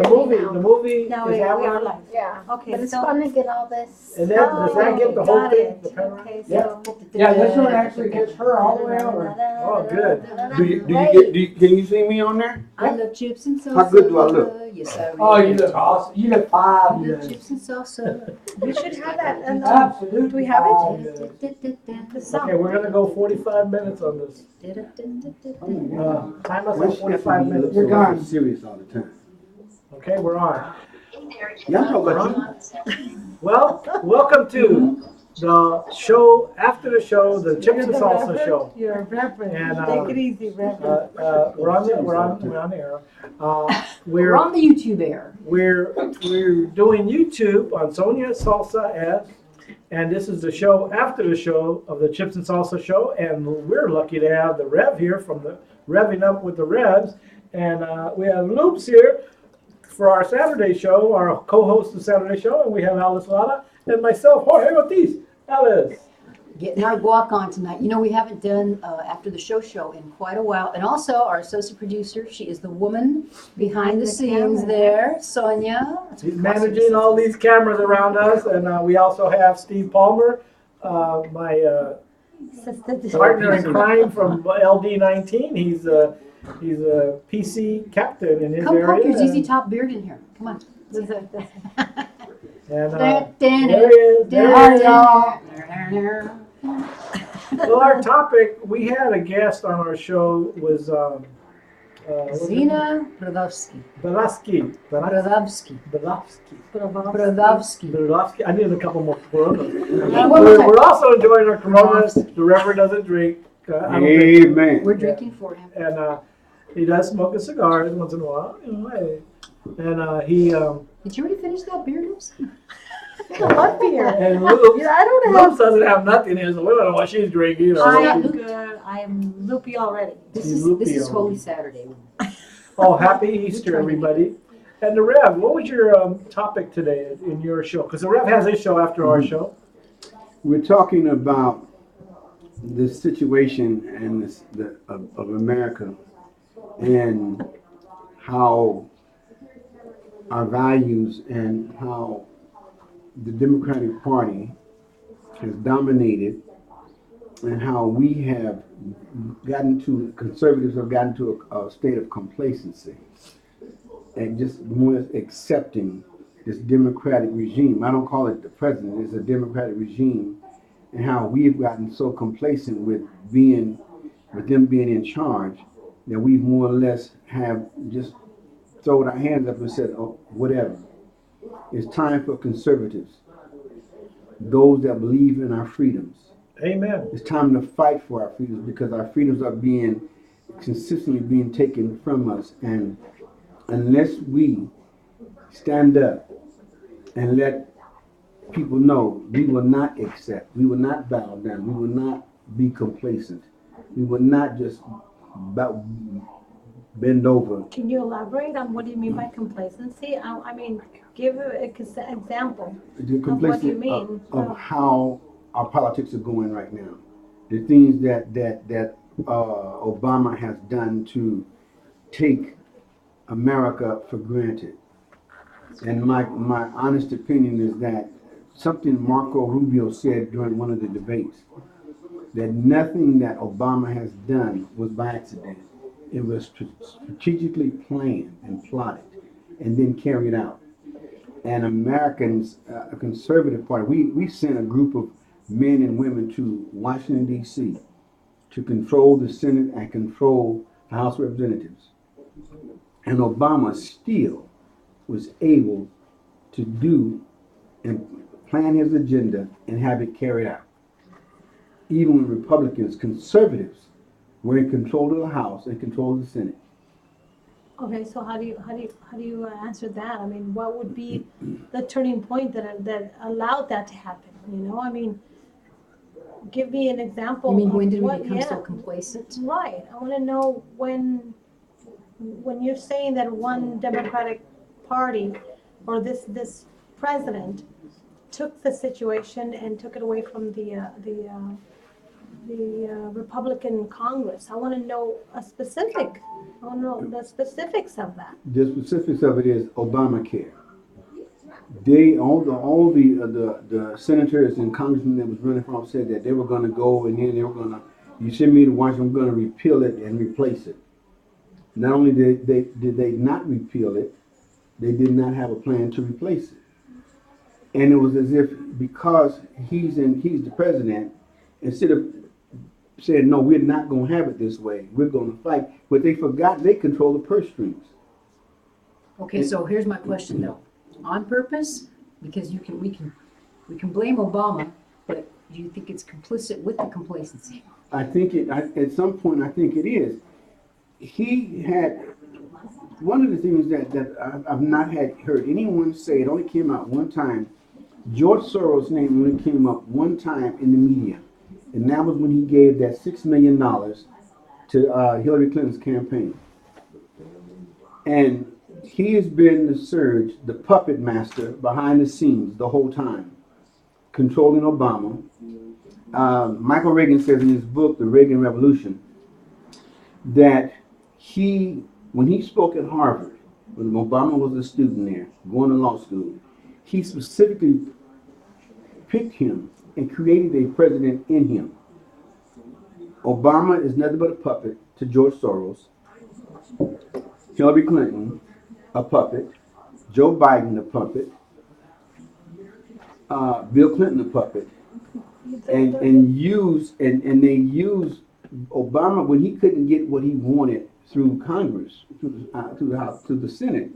The movie No, is we that are one? live. Yeah. Okay, But it's so. fun to get all this. And then, does that get the whole got thing? it. The panorama? Okay, Yeah. so. Yeah, this one actually gets her all the way over. Oh, good. Can you see me on there? I love chips and salsa. How good do I look? Yes, I Oh, really you look awesome. You look I love fabulous. chips and salsa. We should have that. And Absolutely. do we have it? fabulous. The song. Okay, we're gonna go 45 minutes on this. Time us at 45 minutes. You're gone. Serious all the time. Okay, we're on. Yeah, I'm talking about you. Well, welcome to the show, after the show, the Chips and Salsa show. You're a reverend. And, Take it easy, reverend. We're on air. We're on the YouTube air. We're doing YouTube on Sonia Salsa S, and this is the show after the show of the Chips and Salsa show, and we're lucky to have the Rev here from the Revving Up with the Revs, and we have Loops here for our Saturday show, our co-host of Saturday show, and we have Alice Lara and myself, Jorge Ortiz. Alice. Getting our guac on tonight. You know, we haven't done after the show in quite a while. And also our associate producer, she is the woman behind the scenes there, Sonia. She's managing all these cameras around us, and we also have Steve Palmer, my partner in crime from LD19. He's a PC captain in his Come area. poke your ZZ Top beard in here. Come on. And There there he is. There he is. you Well, our topic, we had a guest on our show, was Zina Brodowski. Brodowski. I needed a couple more Coronas. We're also enjoying our Coronas. The Reverend doesn't drink. I don't drink. Amen. We're drinking for him. And he does smoke a cigar once in a while. You know, and he. Did you already finish that beer, Loops? What beer? And Loops, I don't Loops doesn't have nothing in, so we don't know what she's drinking. You know. I am good. I am loopy already. This She's is loopy Holy Saturday. Oh, happy Easter, everybody. And the Rev, what was your topic today in your show? Because the Rev has his show after our show. We're talking about the situation and of America and how our values and how the Democratic Party has dominated and how we have conservatives have gotten to a state of complacency and just more accepting this democratic regime. I don't call it the president, it's a democratic regime, and how we've gotten so complacent with them being in charge that we more or less have just thrown our hands up and said, oh, whatever. It's time for conservatives, those that believe in our freedoms. Amen. It's time to fight for our freedoms because our freedoms are consistently being taken from us. And unless we stand up and let people know we will not accept, we will not bow down, we will not be complacent, we will not just bend over. Can you elaborate on what do you mean by complacency? I mean, give an example of what you mean. Of how our politics are going right now. The things that Obama has done to take America for granted. And my honest opinion is that something Marco Rubio said during one of the debates, that nothing that Obama has done was by accident. It was strategically planned and plotted and then carried out. And Americans, a conservative party, we sent a group of men and women to Washington, D.C. to control the Senate and control the House of Representatives. And Obama still was able to do and plan his agenda and have it carried out. Even when Republicans, conservatives, were in control of the House and control of the Senate. Okay, so how do you answer that? I mean, what would be the turning point that allowed that to happen? You know, I mean, give me an example. You mean, of when did we what, become so complacent? Right. I want to know when you're saying that one Democratic Party or this president took the situation and took it away from Republican Congress. I want to know a specific. I want to know the specifics of that. The specifics of it is Obamacare. They all the senators and congressmen that was running for office said that they were going to go and then they were going to. You send me to Washington, we're going to repeal it and replace it. Not only did they not repeal it, they did not have a plan to replace it. And it was as if because he's the president, instead of saying no, we're not going to have it this way, we're going to fight. But they forgot they control the purse strings. Okay, so here's my question though. On purpose, because we can blame Obama, but do you think it's complicit with the complacency? I think at some point I think it is. He had one of the things that I've not heard anyone say. It only came out one time. George Soros' name only came up one time in the media, and that was when he gave that $6 million to Hillary Clinton's campaign. And he has been the surge, the puppet master behind the scenes the whole time, controlling Obama. Michael Reagan says in his book, The Reagan Revolution, that when he spoke at Harvard, when Obama was a student there, going to law school, he specifically picked him and created a president in him. Obama is nothing but a puppet to George Soros. Hillary Clinton, a puppet. Joe Biden, a puppet. Bill Clinton, a puppet. And they use Obama when he couldn't get what he wanted through Congress, through the House, through the Senate.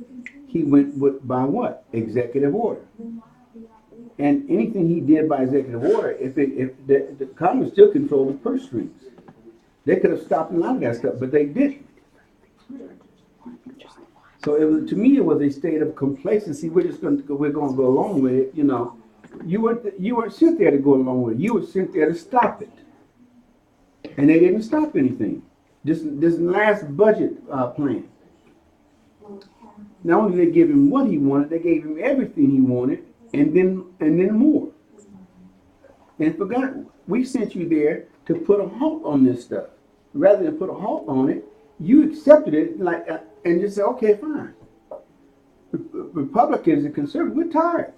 He went by what? Executive order. And anything he did by executive order, if the Congress still controlled the purse strings, they could have stopped a lot of that stuff, but they didn't. So to me, it was a state of complacency. We're going to go along with it. You know, you weren't sent there to go along with it. You were sent there to stop it, and they didn't stop anything. This last budget plan. Not only did they give him what he wanted, they gave him everything he wanted, and then more. And forgot we sent you there to put a halt on this stuff. Rather than put a halt on it, you accepted it and just said, okay, fine. Republicans and conservatives, we're tired.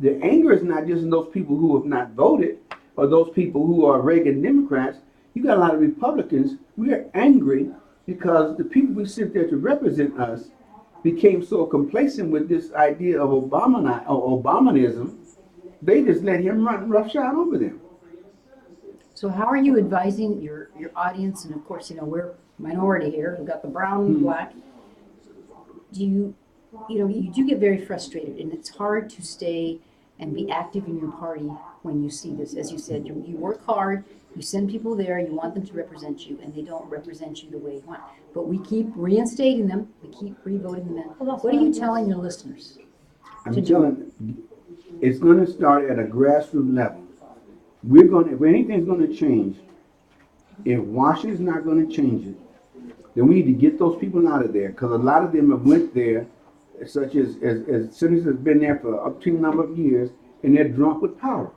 The anger is not just in those people who have not voted or those people who are Reagan Democrats. You got a lot of Republicans. We are angry because the people we sent there to represent us became so complacent with this idea of Obamanism, they just let him run roughshod over them. So how are you advising your audience? And of course, you know, we're minority here. We've got the brown and black. Do you do get very frustrated, and it's hard to stay and be active in your party when you see this. As you said, you work hard, you send people there, you want them to represent you, and they don't represent you the way you want. But we keep reinstating them, we keep re-voting them in. What are you telling your listeners? I'm telling, it's going to start at a grassroots level. If anything's going to change, if Washington's not going to change it, then we need to get those people out of there, because a lot of them have went there, such as senators have been there for up to a number of years, and they're drunk with power.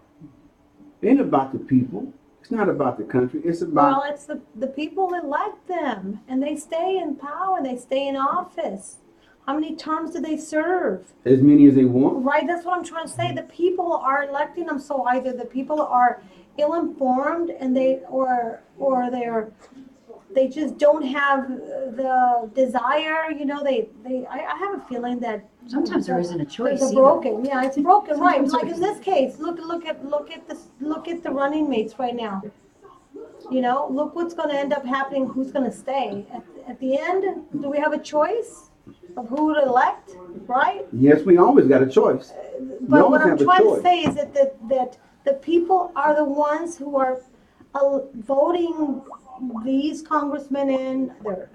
It ain't about the people. It's not about the country. It's about... Well, it's the people elect them, and they stay in power, they stay in office. How many terms do they serve? As many as they want. Right, that's what I'm trying to say. The people are electing them, so either the people are ill-informed and they just don't have the desire, you know, I have a feeling that Sometimes there isn't a choice it's either. broken. Yeah, it's broken, right. Sometimes Like there in this case, look at the running mates right now. You know, look what's gonna end up happening, who's gonna stay. At the end, do we have a choice of who to elect, right? Yes, we always got a choice. But what I'm trying to say is that the people are the ones who are voting these congressmen in their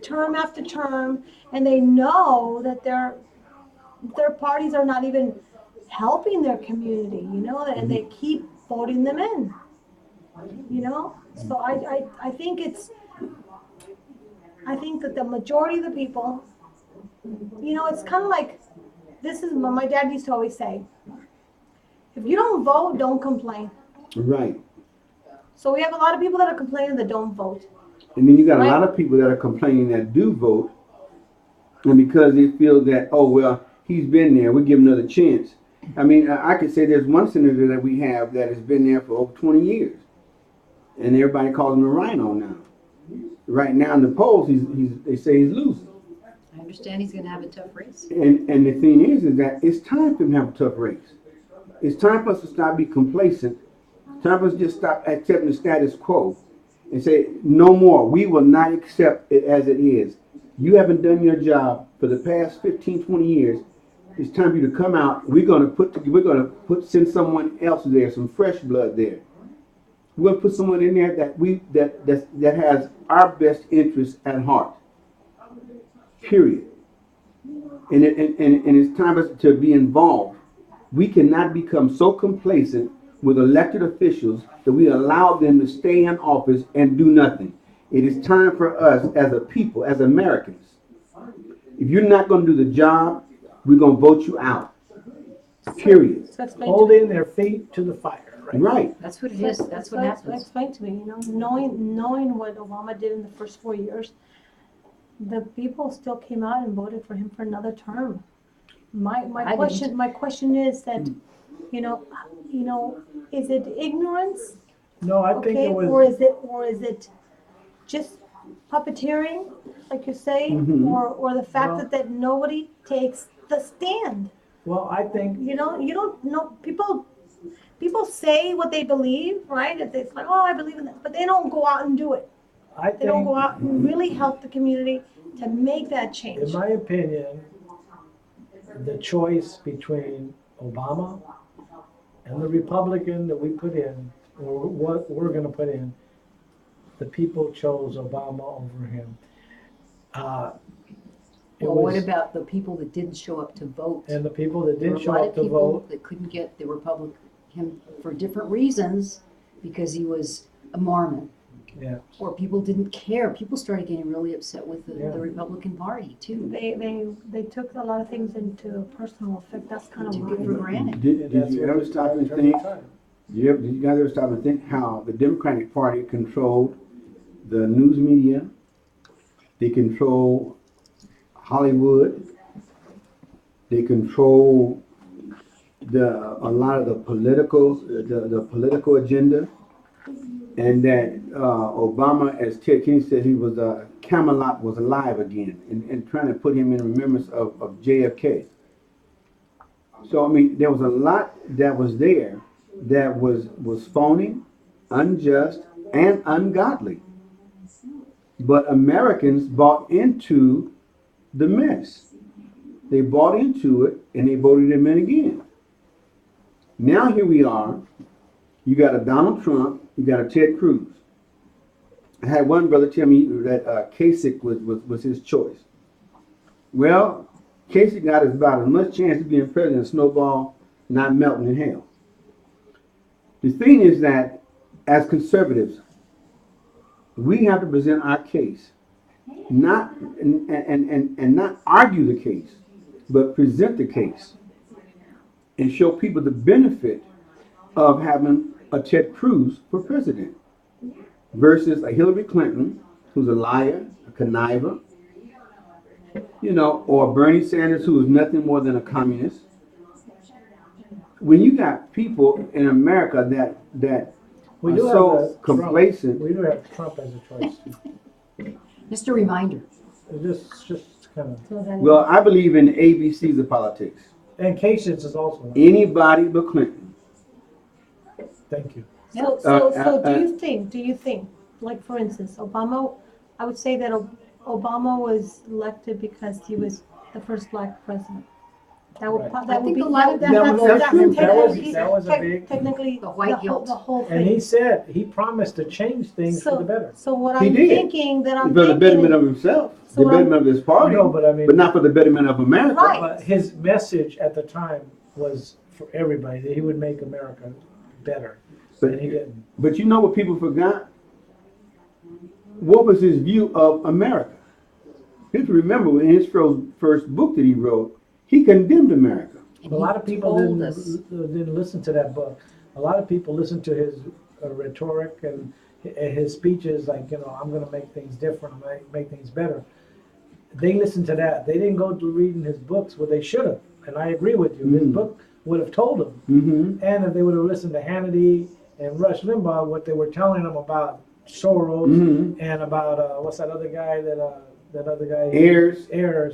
term after term, and they know that their parties are not even helping their community, you know, and they keep voting them in, you know. So I think that the majority of the people, you know, it's kind of like, this is what my dad used to always say: if you don't vote, don't complain. Right. So we have a lot of people that are complaining that don't vote. And then you got a Right. lot of people that are complaining that do vote, and because they feel that, oh well, he's been there, we give him another chance. I mean, I could say there's one senator that we have that has been there for over 20 years, and everybody calls him a rhino now. Right now in the polls, they say he's losing. I understand he's gonna have a tough race. And the thing is that it's time for him to have a tough race. It's time for us to stop being complacent. It's time for us to just stop accepting the status quo and say, no more. We will not accept it as it is. You haven't done your job for the past 15, 20 years. It's time for you to come out. We're gonna send someone else there, some fresh blood there. We're gonna put someone in there that has our best interests at heart. Period. And it's time for us to be involved. We cannot become so complacent with elected officials that we allow them to stay in office and do nothing. It is time for us as a people, as Americans. If you're not going to do the job, we're going to vote you out. Period. So explain to me. Holding their feet to the fire, right? Right. That's what it is, that's what happens. Explain to me, knowing what Obama did in the first 4 years, the people still came out and voted for him for another term. My I question is that, you know, is it ignorance? No, I think Okay, it was. or is it just puppeteering, like you say, Mhm. or the fact No. that nobody takes the stand? Well, I think You don't know people. People say what they believe, right? If it's like, oh, I believe in that, but they don't go out and do it. They don't go out and really help the community to make that in change. my opinion, the choice between Obama and the Republican that we put in, or what we're going to put in, the people chose Obama over him. It Well, what was- about the people that didn't show up to vote? And the people that There were didn't a show lot up of to people vote, that couldn't get the Republican for different reasons, because he was a Mormon. yeah. Or people didn't care. People started getting really upset with Yeah. the Republican Party too. They took a lot of things into personal effect. That's kind of Took why. it for granted. Did That's you what ever the stop and turn think? of time. Did you guys ever stop and think how the Democratic Party controlled the news media? They control Hollywood. They control a lot of the political agenda, and that Obama, as Ted Kennedy said, he was Camelot was alive again, and trying to put him in remembrance of JFK. So I mean, there was a lot that was there that was phony, unjust, and ungodly. But Americans bought into the mess. They bought into it and they voted him in again. Now here we are. You got a Donald Trump, you got a Ted Cruz. I had one brother tell me that Kasich was his choice. Well, Kasich got about as much chance of being president as Snowball not melting in hell. The thing is that as conservatives, we have to present our case, not and not argue the case, but present the case and show people the benefit of having a Ted Cruz for president versus a Hillary Clinton, who's a liar, a conniver, or Bernie Sanders, who is nothing more than a communist. When you got people in America that We are do so have complacent. We do have Trump as a choice. Just a reminder. Just kind of. So then, Well, I believe in the ABCs of politics. And Kasich is also. one. Anybody but Clinton. Thank you. do you think, like for instance, Obama, I would say that Obama was elected because he was the first black president. That would, Right. that I would think be, a lot of that- that was- that's true. That was- technically- that was a big- technically, The white guilt. the whole And he thing. said he promised to change things for the better. So what He I'm did. thinking, that I'm For the betterment thinking, of himself, So the what I'm- betterment of his party, No, but I mean, but not for the betterment of America. Right. but his message at the time was for everybody that he would make America better, But, and he didn't. but you know what people forgot? What was his view of America? You have to remember in his first book that he wrote, he condemned America. And A lot of he people told didn't us. didn't listen to that book. A lot of people listened to his rhetoric and his speeches, like, you know, I'm going to make things different, I'm going to make things better. They listened to that. They didn't go to reading his books, what they should have. And I agree with you. His book would have told them. Mm-hmm. And if they would have listened to Hannity and Rush Limbaugh, what they were telling them about Soros and about what's that other guy that other guy Heirs.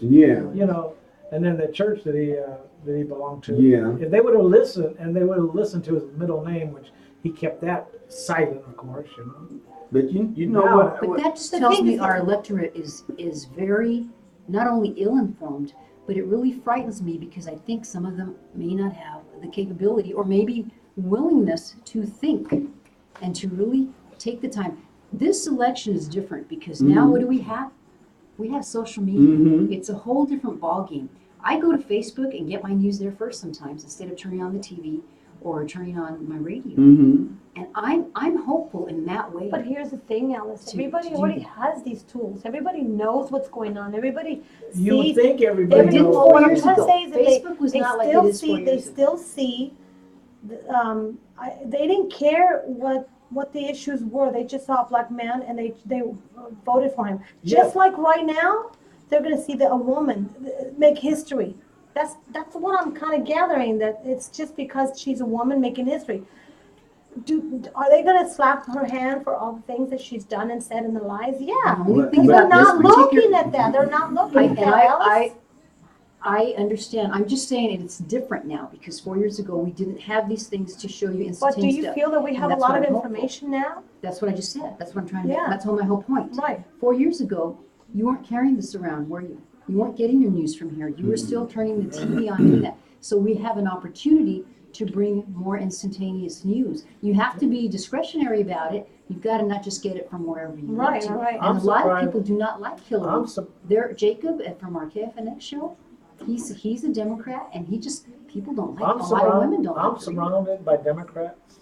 Yeah. You know, and then the church that he belonged to. Yeah. If they would have listened, and they would have listened to his middle name, which he kept that silent, of course, you know. But you know Now- what? But that just The tells thing me is our that- electorate is very, not only ill-informed, but it really frightens me because I think some of them may not have the capability or maybe willingness to think and to really take the time. This election is different because now what do we have? We have social media. It's a whole different ballgame. I go to Facebook and get my news there first sometimes instead of turning on the TV or turning on my radio. And I'm hopeful in that way. But here's the thing, Alice. To Everybody do already that. has these tools. Everybody knows what's going on. Everybody You would sees. think everybody They didn't knows. What I'm years trying to ago. say is that Facebook was they not like it still is 4 see. They years ago. still see. They didn't care what the issues were. They just saw a black man and they voted for him. Yeah. Just like right now, they're going to see that a woman make history. That's what I'm kind of gathering, that it's just because she's a woman making history. Are they going to slap her hand for all the things that she's done and said in the lies? Yeah. The only But- thing but They're about not this particular- looking at that. They're not looking at that, Alice. I understand. I'm just saying it's different now because 4 years ago we didn't have these things to show you But do instantaneous you stuff. feel that we And have a that's lot what of I'm hopeful. information now? That's what I just said. That's what I'm trying to make. Yeah. That's all my whole point. Right. 4 years ago, you weren't carrying this around, were you? You weren't getting your news from here. You were still turning the TV on doing that. So we have an opportunity to bring more instantaneous news. You have to be discretionary about it. You've got to not just get it from wherever you want Right, to. right. And I'm a lot of surprised- people do not like Hillary. I'm su- There, Jacob from our KFNX show, he's a Democrat, and people don't like. I'm A lot of women surrounded. don't I'm like. Hillary. surrounded by Democrats,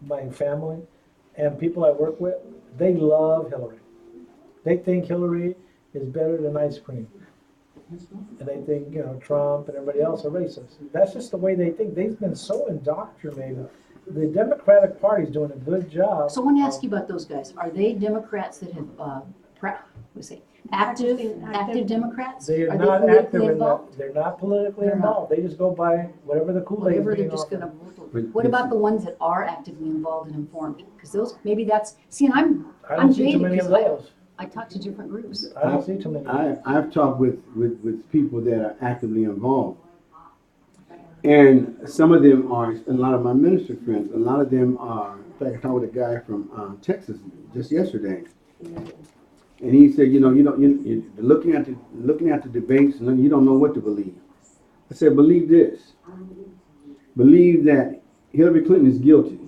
my family, and people I work with. They love Hillary. They think Hillary is better than ice cream, and they think, you know, Trump and everybody else are racist. That's just the way they think. They've been so indoctrinated. The Democratic Party's doing a good job. So I want to ask you about those guys. Are they Democrats that have, active Democrats? They are Are not politically active in that. involved? They're not politically They're not. involved. They just go by whatever the Kool-Aid Whatever is they're being just gonna offered. vote. But What about the ones that are actively involved and informed? Because those, maybe that's, see, and I'm I don't see too jaded many of because those. I talk to different groups. I don't see too many. I've talked with people that are actively involved. And some of them are, a lot of my minister friends, a lot of them are, in fact, I talked with a guy from Texas just yesterday. And he said, you're looking at the debates and you don't know what to believe. I said, believe this. Believe that Hillary Clinton is guilty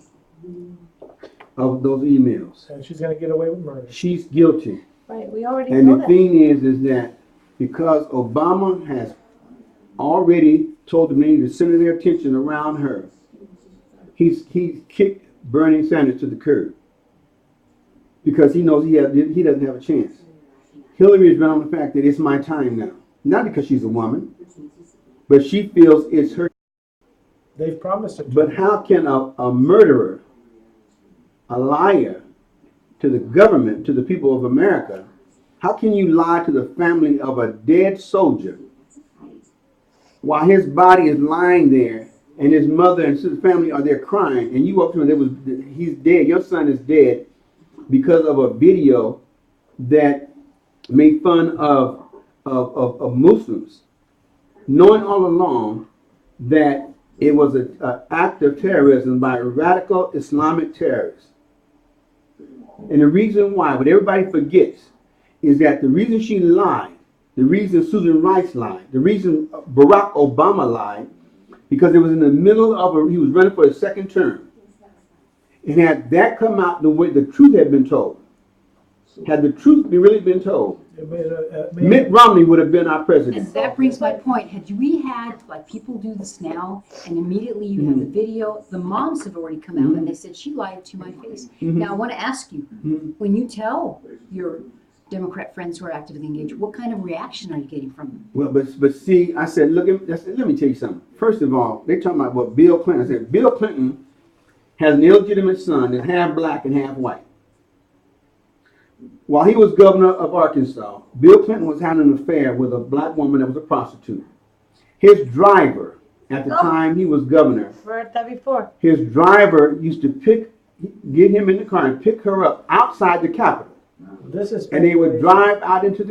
of those emails. And she's gonna get away with murder. She's guilty. Right, we already And know the that. thing is that because Obama has already told them they need to center their attention around her, he's kicked Bernie Sanders to the curb because he knows he doesn't have a chance. Hillary has been on the fact that it's my time now, not because she's a woman, but she feels it's her. They've promised it. But how can a murderer, a liar to the government, to the people of America, how can you lie to the family of a dead soldier while his body is lying there and his mother and his family are there crying, and you up to him, he's dead, your son is dead because of a video that made fun of Muslims, knowing all along that it was an act of terrorism by radical Islamic terrorists. And the reason why, what everybody forgets, is that the reason she lied, the reason Susan Rice lied, the reason Barack Obama lied, because it was in the middle of he was running for his second term. And had that come out the way the truth had been told, had the truth really been told, Mitt Romney would have been our president. And that brings my point. Had we had, like people do this now, and immediately you have the video, the moms have already come out and they said, she lied to my face. Now, I want to ask you, when you tell your Democrat friends who are actively engaged, what kind of reaction are you getting from them? Well, but see, I said, let me tell you something. First of all, they talking about what Bill Clinton. I said, Bill Clinton has an illegitimate son that's half black and half white. While he was governor of Arkansas, Bill Clinton was having an affair with a black woman that was a prostitute. His driver, at the time he was governor, Heard that before. his driver used to get him in the car and pick her up outside the Capitol. This is And they would speculation. drive out into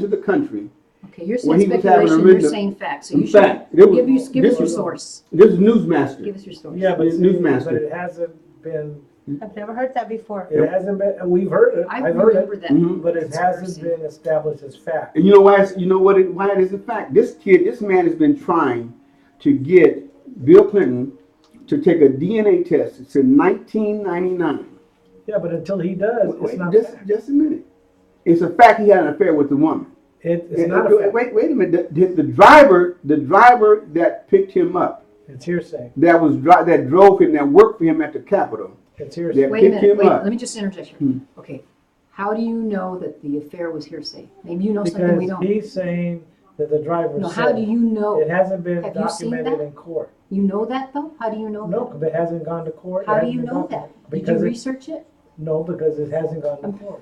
the country. Okay, you're Well, saying he was having a speculation, you're written- saying facts, so In you should fact, there was- give us your this- source. This is Newsmaster. Give us your source. Yeah, but It's see, Newsmaster. but it hasn't been. I've never heard that before. It hasn't been. We've heard it. I I've heard remember it, that. Mhm. but it That's hasn't embarrassing. been established as fact. And you know why? Why it is a fact. This man has been trying to get Bill Clinton to take a DNA test since 1999. Yeah, but until he does, it's not fact. Just a minute. It's a fact he had an affair with the woman. It's not a fact. Wait a minute. The driver that picked him up, It's hearsay. that drove him, that worked for him at the Capitol. It's hearsay. Yeah. Wait a Pick minute, him wait, up. let me just interject here. Okay, how do you know that the affair was hearsay? Maybe you know something we Because don't. he's saying that the driver No, said. how do you know? It hasn't been Have you seen documented that? in court. You know that though? How do you know No, that? it hasn't gone to court. It How do hasn't you been know documented. that? Did you Because research it? no, because it hasn't gone to court.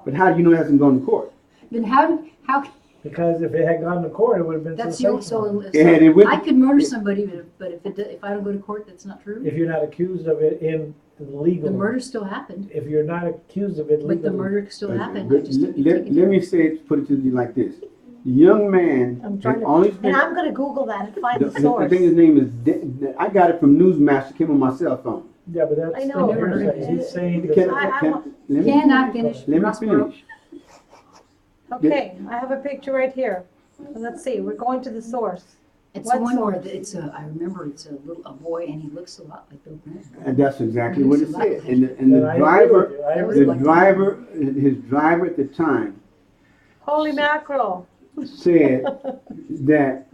But how do you know it hasn't gone to court? Then how, Because if it had gone to court, it would have been that's sensational. It went- I could murder somebody, but if I don't go to court, that's not true? If you're not accused of it in legal. The murder still happened, If you're not accused of it but the legally. murder still happened. I Let, just didn't let- take it. let me put it to you like this. The young man I'm trying had to, only and spent. I'm gonna Google that and find the I source. think his name is. I got it from Newsmaster. Came on my cell phone. Yeah, but that's I know. hearsay. He's saying. Can, that- let me Cannot finish. Let me Rossborough. finish. Okay, I have a picture right here. Let's see, we're going to the source. It's What the one where source? I remember it's a boy and he looks a lot like Bill Clinton. And that's exactly what it said. And the Then I agree with you. I agree the with you. driver, his driver at the time Holy mackerel. said that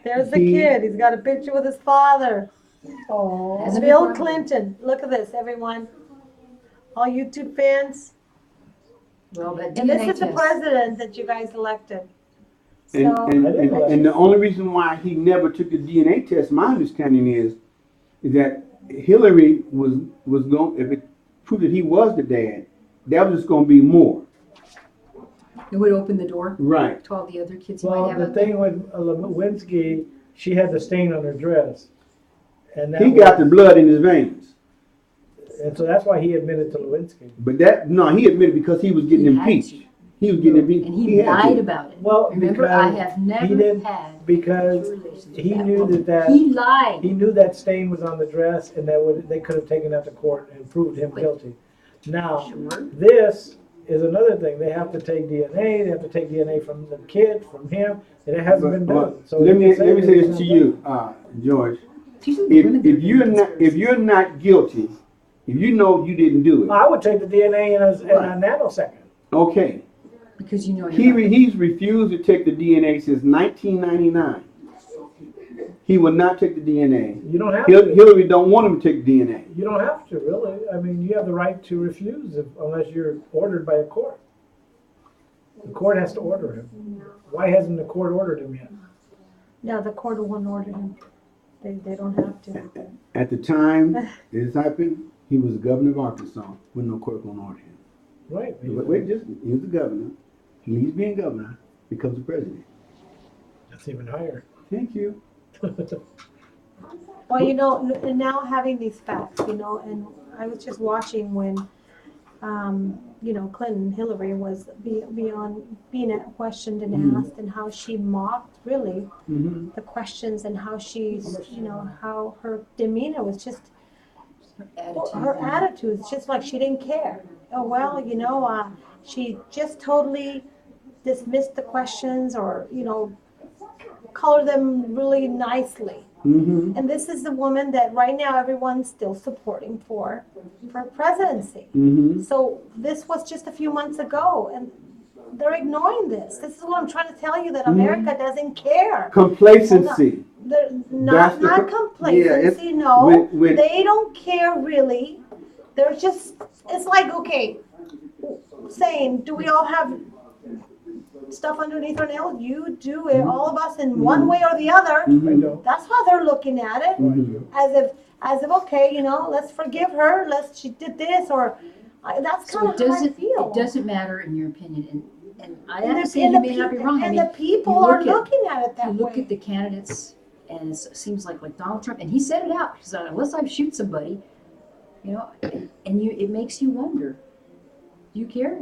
There's the He- kid, he's got a picture with his father. Oh. Hasn't Bill been- Clinton, look at this, everyone. All YouTube fans. Well, that And this DNA is the test. president that you guys elected. and, So, and the only reason why he never took the DNA test, my understanding is that Hillary was going, if it proved that he was the dad, that was just going to be more. It would open the door Right. to all the other kids who might Well, have the it. thing with Lewinsky, she had the stain on her dress. And that He got the was- blood in his veins. And so that's why he admitted to Lewinsky. But he admitted because he was getting He had impeached. to. He was getting impeached. And he had lied to. about it. Well, Remember, because I have he never didn't- had Because true relations with he knew woman. that He lied. he knew that stain was on the dress, and they could have taken that to court and proved him Wait. guilty. Now, Sure. this is another thing. They have to take DNA. They have to take DNA from the kid, from him, and it hasn't been done. So let he me can let me that say it's this to not you, done. George. These are the women that are doing If conspiracies. you're not guilty, if you know you didn't do it, I would take the DNA in a nanosecond. okay. Because you know you're not. He's refused to take the DNA since 1999. He will not take the DNA. You don't have to. Hillary don't want him to take DNA. You don't have to, really. I mean, you have the right to refuse unless you're ordered by a court. The court has to order him. Why hasn't the court ordered him yet? yeah, the court won't order him. They don't have to. At the time this happened, he was the governor of Arkansas when no court gonna order him. Right. He was the governor. He leaves being governor, becomes the president. That's even higher. Thank you. Well, you know, and now having these facts, you know, and I was just watching when, you know, Clinton, Hillary was beyond being questioned and asked, and how she mocked really Mm-hmm. the questions, and how she's, you know, how her demeanor was just, her attitude, it's just like she didn't care. Oh, well, you know, she just totally dismissed the questions, or, you know, colored them really nicely. Mm-hmm. And this is the woman that right now everyone's still supporting for presidency. Mm-hmm. So this was just a few months ago, and they're ignoring this. This is what I'm trying to tell you, that America doesn't care. Complacency. They're That's the not complacency, no. when- They don't care really. They're just, it's like, okay, saying, do we all have stuff underneath our nails? You do it, all of us in one way or the other. Mm-hmm. I know. That's how they're looking at it. Mhm. As as if, okay, let's forgive her, she did this, or, that's So kind it of how I doesn't, feel. it doesn't matter in your opinion, and I And the- understand and you the may not be peop- wrong, I And mean, the people you are look at- looking at it you that look way. at the candidates, and it seems like Donald Trump, and he said it out, because unless I shoot somebody, and it makes you wonder, do you care?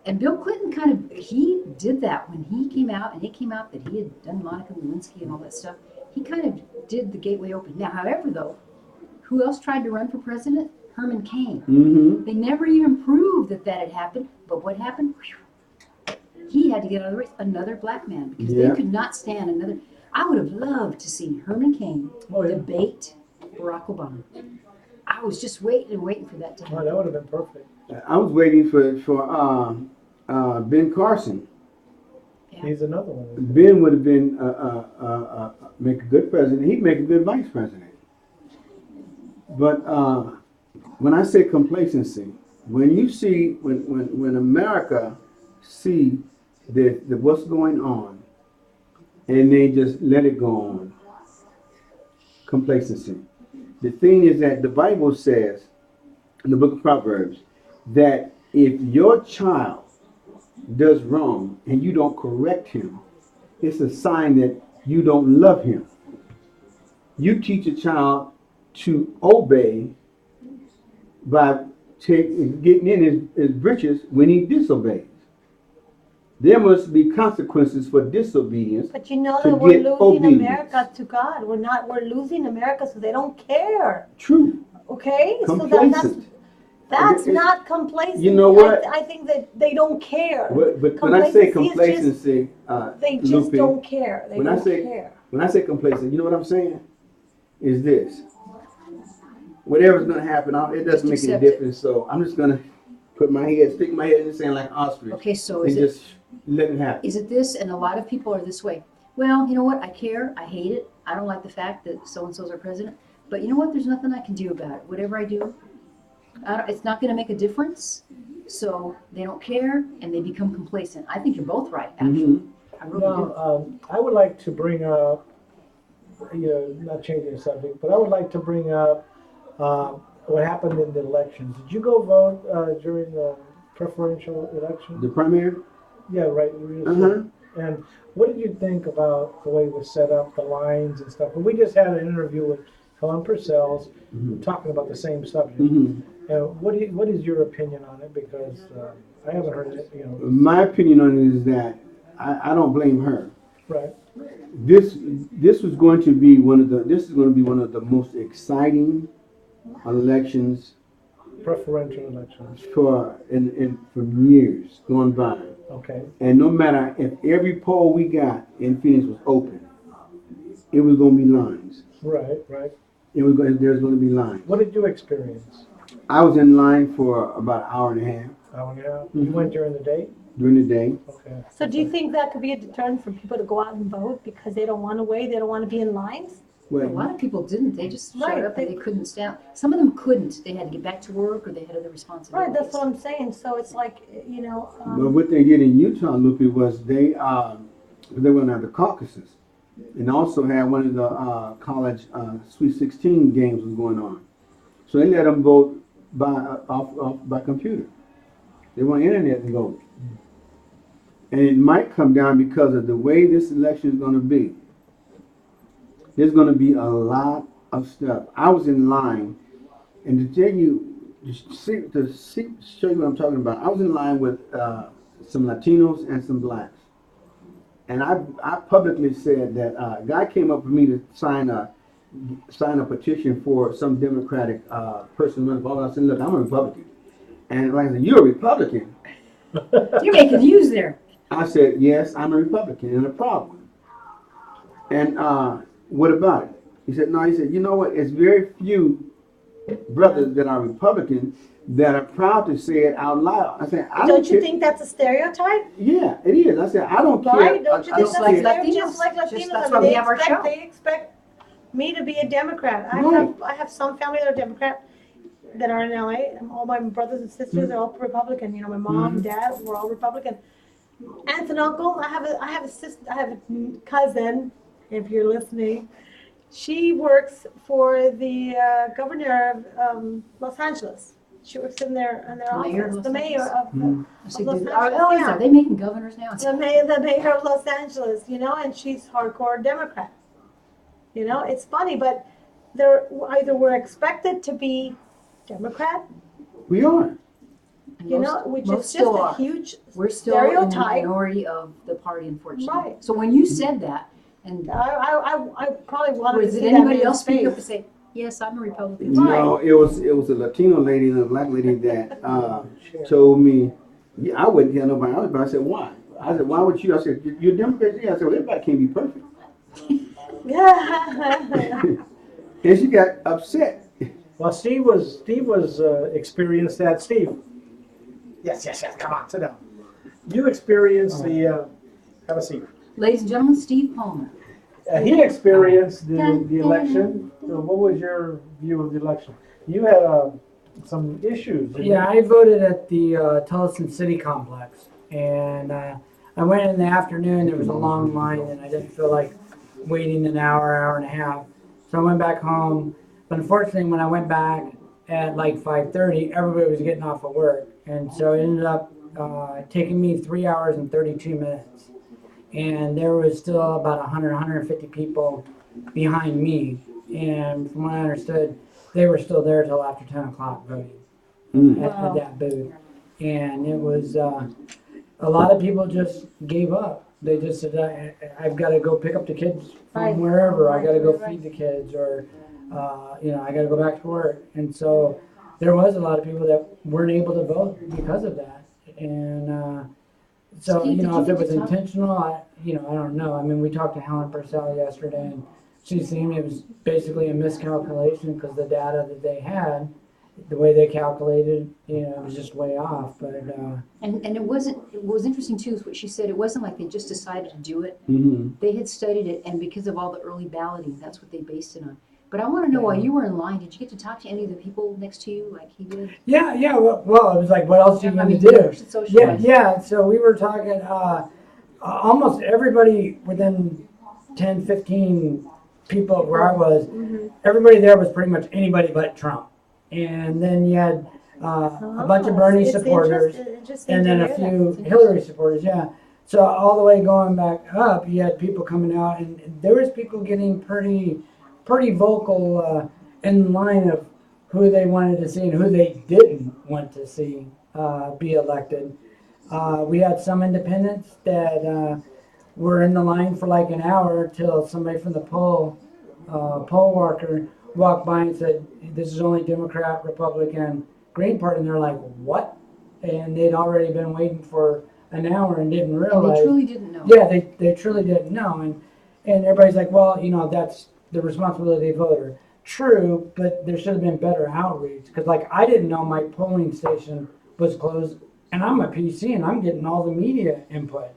And Bill Clinton he did that when he came out, and it came out that he had done Monica Lewinsky and all that stuff. He kind of did the gateway open. Now, however, though, who else tried to run for president? Herman Cain. Mm-hmm. They never even proved that had happened. But what happened? He had to get out of the race. Another black man, because they could not stand another. I would have loved to see Herman Cain debate Barack Obama. I was just waiting and waiting for that to Oh, happen. that would have been perfect. I was waiting for Ben Carson. Yeah. He's another one. Ben would have been make a good president. He'd make a good vice president. But when I say complacency, when you see when America see the what's going on, and they just let it go on, complacency. The thing is that the Bible says in the book of Proverbs that if your child does wrong and you don't correct him, it's a sign that you don't love him. You teach a child to obey by getting in his britches when he disobeys. There must be consequences for disobedience. But you know to that we're get losing obedience. America to God. We're losing America, so they don't care. True. Okay? Complacent. That's It's- not complacency. You know what? I think that they don't care. But when I say Complacency is complacency, they just Lupe, don't care. They when I don't say care. when I say complacent, you know what I'm saying? Is this. Whatever's gonna happen, it Just doesn't make any accept it. difference. So I'm just gonna stick my head in the sand like an ostrich. Okay, so and is it just let it happen. Is it this? And a lot of people are this way. Well, you know what? I care. I hate it. I don't like the fact that so-and-so's our president. But you know what? There's nothing I can do about it. Whatever I do, it's not going to make a difference. So they don't care, and they become complacent. I think you're both right, actually. I really do. Now, I would like to bring up, not changing the subject, but I would like to bring up what happened in the elections. Did you go vote during the preferential election? The primary? Yeah, right. And what did you think about the way it was set up, the lines and stuff? And we just had an interview with Helen Purcell's talking about the same subject. Mm-hmm. And what is your opinion on it? Because I haven't heard it. My opinion on it is that I don't blame her. Right. This was going to be one of the most exciting elections Preferential elections. for years gone by. Okay. And no matter if every poll we got in Phoenix was open, it was going to be lines. Right. There's going to be lines. What did you experience? I was in line for about an hour and a half Oh, yeah. You went during the day? during the day. Okay. So do you think that could be a deterrent for people to go out and vote because they don't want to wait, they don't want to be in lines? A lot of people didn't. They just showed Right, up and they couldn't stand. Some of them couldn't. They had to get back to work or they had other responsibilities. Right, that's what I'm saying. So it's like, But what they did in Utah, Lupe, was they went to the caucuses and also had one of the college Sweet 16 games was going on. So they let them vote by computer. They want internet to vote. And it might come down because of the way this election is going to be. There's going to be a lot of stuff. I was in line, and to tell you, to show you what I'm talking about, I was in line with some Latinos and some blacks. And I publicly said that a guy came up with me to sign a petition for some Democratic person running for office. I said, look, I'm a Republican. And like I said, you're a Republican? You're making news there. I said, yes, I'm a Republican and a proud one. And what about it? He said, no. He said, you know what? It's very few brothers that are Republican that are proud to say it out loud. I said, don't you think that's a stereotype? Yeah, it is. I said, I don't care. Right? Don't you think Just that's like a stereotype? Latinos. Just like Just Latinos. that's I why mean, we have our show. they expect me to be a Democrat. Right. I have some family that are Democrat that are in LA. And all my brothers and sisters are all Republican. My mom, dad, we're all Republican. Aunt and uncle. I have a sister. I have a cousin. If you're listening, She works for the governor of Los Angeles. She works in their The mayor of office. Los The mayor of I see, Los dude, Angeles, oh, yeah. are they making governors now? the mayor of Los Angeles, and she's hardcore Democrat. It's funny, but they're either we're expected to be Democrat, We are. which most is just still a are. huge We're still in the stereotype. minority of the party, unfortunately. Right. So when you said that, and I probably wanted to was see it that anybody man's else speak up face. and say, yes, I'm a Republican? No, it was a Latino lady and a black lady that told me, yeah, I wouldn't tell nobody else, but I said, why? I said, why would you? I said, you're Democrat? Yeah. I said, well, everybody can't be perfect. And she got upset. Well, Steve was experienced that. Steve. Yes. Come on, sit down. You experienced the. Have a seat. Ladies and gentlemen, Steve Palmer. He experienced the election. So what was your view of the election? You had some issues. didn't you? Yeah, I voted at the Tullison City Complex, and I went in the afternoon. There was a long line, and I didn't feel like waiting an hour and a half. So I went back home. But unfortunately, when I went back at like 5:30, everybody was getting off of work, and so it ended up taking me 3 hours and 32 minutes. And there was still about 100, 150 people behind me. And from what I understood, they were still there till after 10 o'clock voting at that booth. And it was, a lot of people just gave up. They just said, I've got to go pick up the kids from Right. wherever. I got to go Right. feed the kids, or, I got to go back to work. And so there was a lot of people that weren't able to vote because of that. And, so, Steve, did you if it get was to talk- intentional, I don't know. I mean, we talked to Helen Purcell yesterday, and she seemed it was basically a miscalculation because the data that they had, the way they calculated, it was just way off. But And it wasn't, it was interesting too, is what she said. It wasn't like they just decided to do it. Mm-hmm. They had studied it, and because of all the early balloting, that's what they based it on. But I want to know, while you were in line, did you get to talk to any of the people next to you like he did? yeah. Well, it was like, what else are you going to you do? should socialize. Yeah. So we were talking. Almost everybody within 10, 15 people where I was, everybody there was pretty much anybody but Trump. And then you had a bunch of Bernie It's supporters, interesting and to then a hear few that. Hillary supporters, yeah. So all the way going back up, you had people coming out, and there was people getting pretty vocal in line of who they wanted to see and who they didn't want to see be elected. We had some independents that were in the line for like an hour till somebody from the poll worker walked by and said, "This is only Democrat, Republican, Green Party," and they're like, "What?" And they'd already been waiting for an hour and didn't And realize. they truly didn't know. Yeah, they truly didn't know, and everybody's like, well, that's the responsibility of the voter. True, but there should have been better outreach, because like I didn't know my polling station was closed, and I'm a PC and I'm getting all the media input,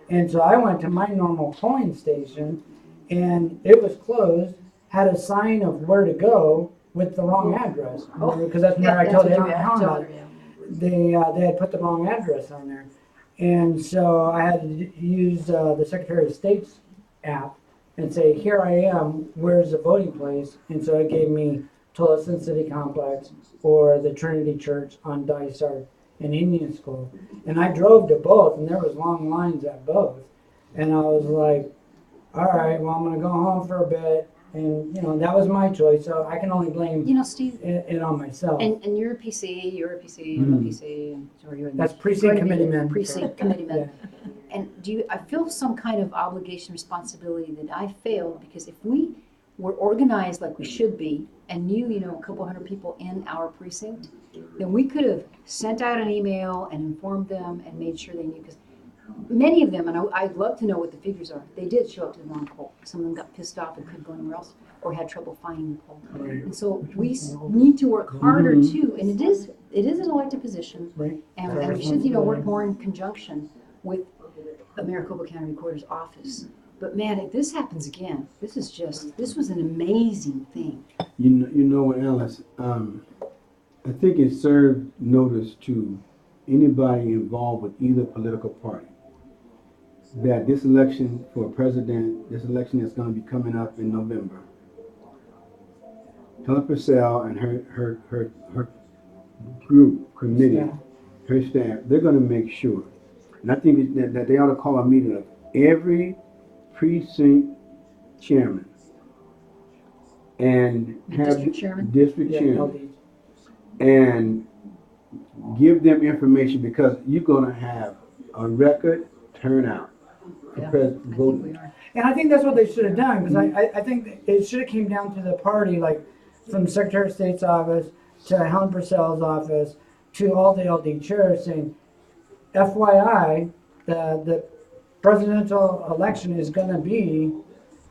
and so I went to my normal polling station, and it was closed, had a sign of where to go with the wrong address, because that's where I told Helen about it. They had put the wrong address on there. And so I had to use the Secretary of State's app and say, here I am, where's the voting place? And so it gave me Tullison City Complex or the Trinity Church on Dysart and Indian School. And I drove to both, and there was long lines at both. And I was like, all right, well, I'm going to go home for a bit. And, that was my choice, so I can only blame Steve, it on myself. and you're a PC, I'm a PC, and so are you. That's precinct committee men. Precinct committee men. Yeah. And I feel some kind of obligation, responsibility that I failed, because if we were organized like we should be and knew, a couple hundred people in our precinct, then we could have sent out an email and informed them and made sure they knew, because many of them, and I'd love to know what the figures are, they did show up to the wrong poll. Some of them got pissed off and couldn't go anywhere else, or had trouble finding the poll. Right. And so we need to work harder too, and it is an elected position, Right. and we should, work more in conjunction with the Maricopa County Recorder's Office. But man, if this happens again, this was an amazing thing. You know what, Alice? I think it served notice to anybody involved with either political party that this election for president, this election that's going to be coming up in November, Helen Purcell and her group, committee, Yeah. her staff, they're gonna make sure. And I think that they ought to call a meeting of every precinct chairman and have District chairman? district Yeah, chairman LD. and give them information because you're gonna have a record turnout for Yeah, president I think voting. we are. And I think that's what they should have done, because I think it should have came down to the party, like from the Secretary of State's office to Helen Purcell's office to all the LD chairs saying, FYI, the presidential election is gonna be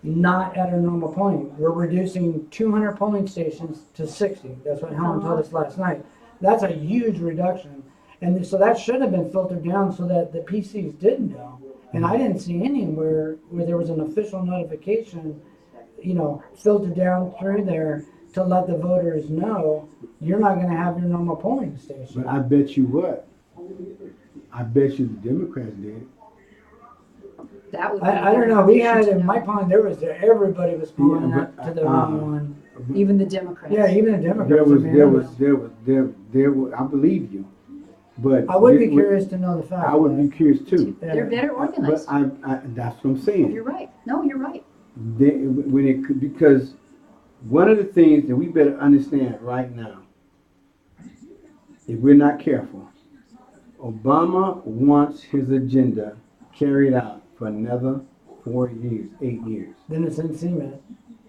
not at a normal point. We're reducing 200 polling stations to 60. That's what Helen told us last night. That's a huge reduction. And so that should have been filtered down so that the PCs did know. And I didn't see anywhere where there was an official notification, filtered down through there to let the voters know you're not going to have your normal polling station. But I bet you what? I bet you the Democrats did. That would be. I don't know. We had in know. my polling, everybody was polling Yeah, up but, to the wrong one. Even the Democrats. Yeah, even the Democrats. There was, I believe you. But I would be curious to know the fact. I would be curious too. They're better But organized. that's what I'm saying. You're right. No, you're right. Because one of the things that we better understand right now, if we're not careful, Obama wants his agenda carried out for another 4 years, 8 years. Then it's in cement.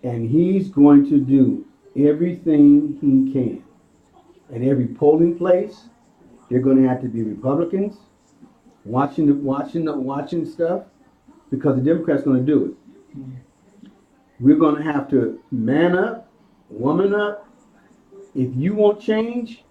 And he's going to do everything he can. At every polling place, they're going to have to be Republicans watching stuff because the Democrats going to do it. We're going to have to man up, woman up. If you want change,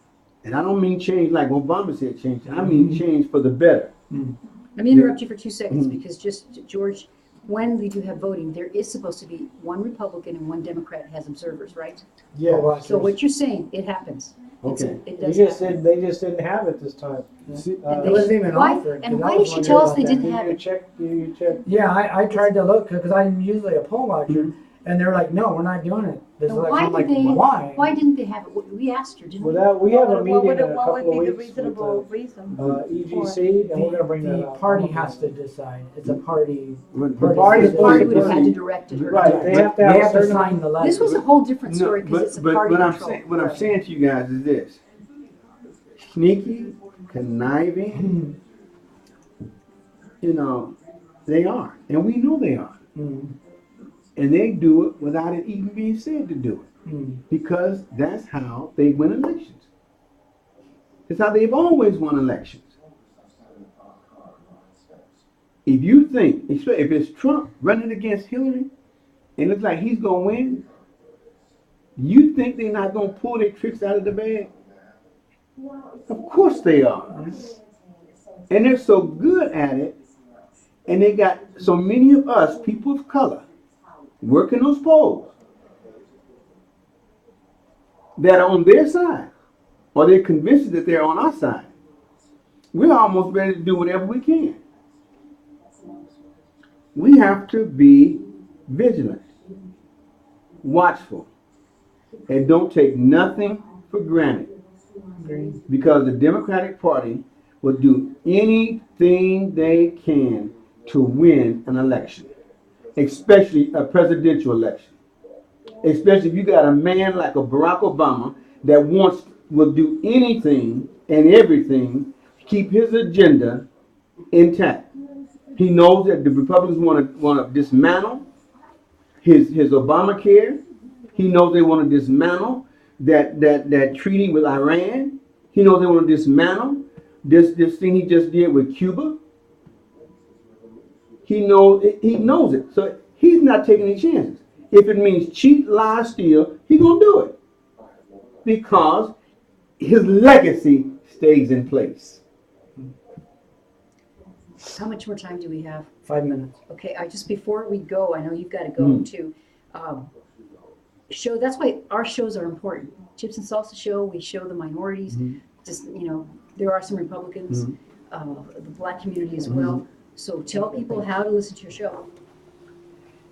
and I don't mean change like Obama said change, I mean change for the better. Let me interrupt you for 2 seconds because George, when we do have voting, there is supposed to be one Republican and one Democrat has observers, right? Yeah. So what you're saying, it happens. Okay. It does happen. They just didn't have it this time. See, It wasn't even Why- offered. and 'cause I why was did she wondering tell us about they that. didn't Did have you it? check? You check? Yeah, I tried to look because I'm usually a poll watcher, and they're like, "No, we're not doing it." This And election." why I'm like, did they? "Why?" Why didn't they have it? We asked her, didn't we? Well, we have a meeting in a What couple would of be the weeks with reasonable reason? EGC, and we're gonna bring that The up. party has to decide. It's a party. But The The party would have had to direct it. Right, they have to They have a have to certain. sign the letter. This was a whole different No, story because it's a but party what I'm control. saying, what I'm saying to you guys is this: sneaky, conniving. They are, and we know they are, and they do it without it even being said to do it, because that's how they win elections. It's how they've always won elections. If you think, if it's Trump running against Hillary, and it looks like he's gonna win, you think they're not gonna pull their tricks out of the bag? Of course they are. And they're so good at it, and they got so many of us, people of color, working those polls that are on their side, or they're convinced that they're on our side. We're almost ready to do whatever we can. We have to be vigilant, watchful, and don't take nothing for granted. Because the Democratic Party will do anything they can to win an election, especially a presidential election. Especially if you got a man like a Barack Obama that will do anything and everything to keep his agenda intact. He knows that the Republicans want to dismantle his Obamacare. He knows they want to dismantle that treaty with Iran. He knows they want to dismantle this thing he just did with Cuba. He knows it. So he's not taking any chances. If it means cheat, lie, steal, he's gonna do it because his legacy stays in place. How much more time do we have? 5 minutes. Okay, just before we go, I know you've got to go to show. That's why our shows are important. Chips and Salsa show, we show the minorities. Just there are some Republicans, the Black community as well. So tell people how to listen to your show.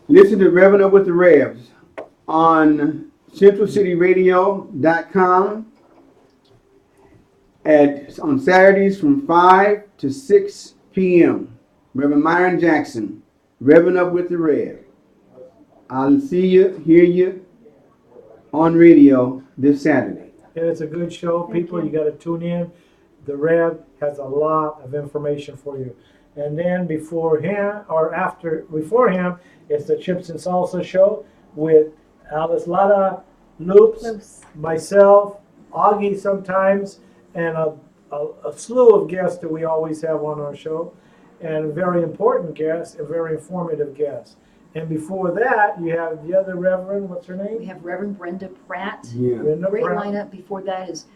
Listen to Revving Up with the Revs on CentralCityRadio.com on Saturdays from 5 to 6 p.m. Reverend Myron Jackson, Revving Up with the Rev. I'll see you, hear you on radio this Saturday. And it's a good show. People, you got to tune in. The Rev has a lot of information for you. And then before him, it's the Chips and Salsa show with Alice Lara, Loops, myself, Augie sometimes, and a slew of guests that we always have on our show. And very important guests and very informative guests. And before that, you have the other Reverend, what's her name? We have Reverend Brenda Pratt. Yeah. Brenda Great Brown. lineup. Before that is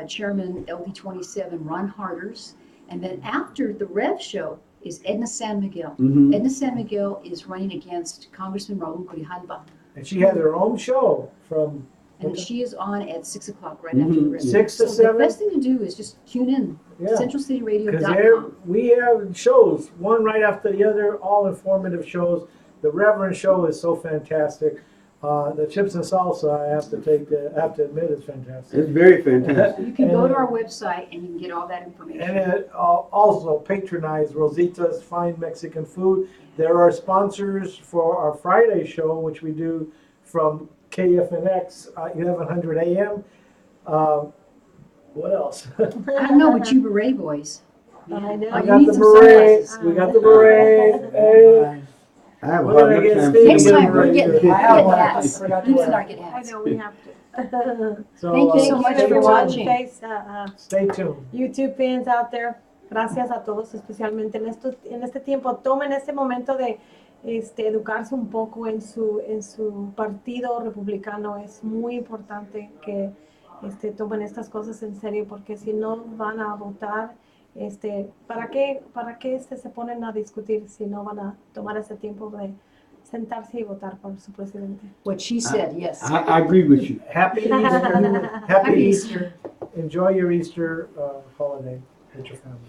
Chairman LB27 Ron Harders. And then after the Rev show is Edna San Miguel. Mhm. Edna San Miguel is running against Congressman Raul Grijalba. And she has her own show from And she is on at 6 o'clock right after the Rev. 6 to So 7. the best thing to do is just tune in. Yeah. Because CentralCityRadio.com. we have shows, one right after the other, all informative shows. The Reverend show is so fantastic. The Chips and Salsa, I have to admit, is fantastic. It's very fantastic. You can go to our website and you can get all that information. And it also patronize Rosita's Fine Mexican Food. There are sponsors for our Friday show, which we do from KFNX 1100 AM. What else? I don't know, but you beret boys. I know. We You got need the some beret. sunglasses. We got the beret. Hey. I have a We're hard gonna enough get time. Steve Next to time get we're ready getting to- I have one. hats. I forgot to We need to wear. start getting I hats. know, we have to. So, Thank you so much for everyone, watching. Stay tuned. YouTube fans out there, gracias a todos, especialmente en este tiempo. Tomen este momento de educarse un poco en su partido republicano. Es muy importante que tomen estas cosas en serio, porque si no van a votar, ¿para qué se ponen a discutir si no van a tomar ese tiempo de sentarse y votar por su presidente? What she said, yes. I agree with you. Happy Easter. Happy Happy Easter. Enjoy your Easter holiday with your family.